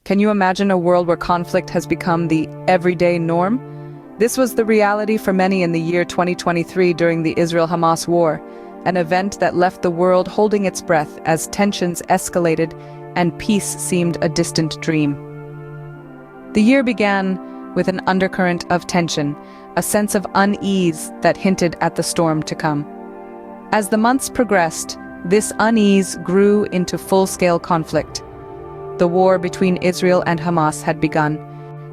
Can you imagine a world where conflict has become the everyday norm? This was the reality for many in the year 2023 during the Israel-Hamas war, an event that left the world holding its breath as tensions escalated and peace seemed a distant dream. The year began with an undercurrent of tension, a sense of unease that hinted at the storm to come. As the months progressed, this unease grew into full-scale conflict. The war between Israel and Hamas had begun.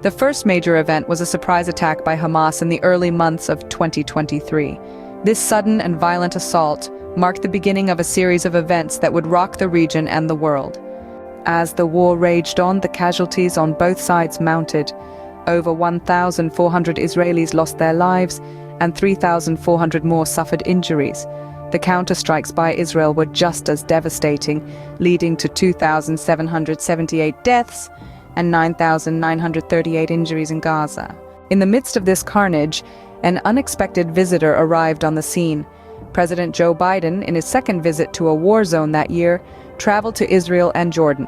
The first major event was a surprise attack by Hamas in the early months of 2023. This sudden and violent assault marked the beginning of a series of events that would rock the region and the world. As the war raged on, the casualties on both sides mounted. Over 1,400 Israelis lost their lives, and 3,400 more suffered injuries. The counterstrikes by Israel were just as devastating, leading to 2,778 deaths and 9,938 injuries in Gaza. In the midst of this carnage, an unexpected visitor arrived on the scene. President Joe Biden, in his second visit to a war zone that year, traveled to Israel and Jordan.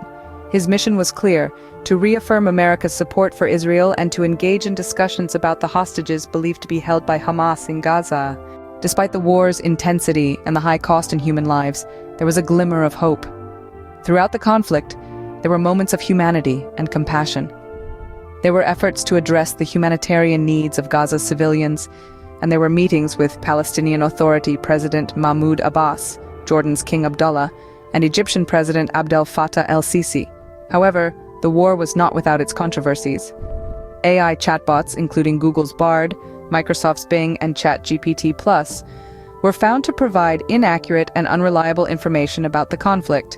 His mission was clear: to reaffirm America's support for Israel and to engage in discussions about the hostages believed to be held by Hamas in Gaza. Despite the war's intensity and the high cost in human lives, there was a glimmer of hope. Throughout the conflict, there were moments of humanity and compassion. There were efforts to address the humanitarian needs of Gaza's civilians, and there were meetings with Palestinian Authority President Mahmoud Abbas, Jordan's King Abdullah, and Egyptian President Abdel Fattah el-Sisi. However, the war was not without its controversies. AI chatbots, including Google's Bard, Microsoft's Bing, and ChatGPT+, were found to provide inaccurate and unreliable information about the conflict,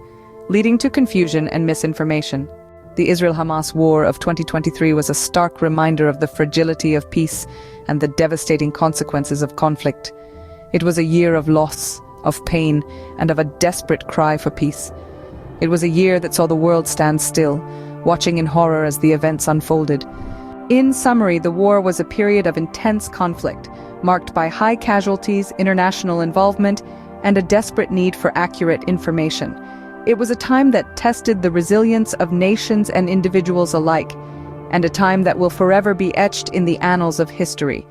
leading to confusion and misinformation. The Israel-Hamas war of 2023 was a stark reminder of the fragility of peace and the devastating consequences of conflict. It was a year of loss, of pain, and of a desperate cry for peace. It was a year that saw the world stand still, watching in horror as the events unfolded. In summary, the war was a period of intense conflict, marked by high casualties, international involvement, and a desperate need for accurate information. It was a time that tested the resilience of nations and individuals alike, and a time that will forever be etched in the annals of history.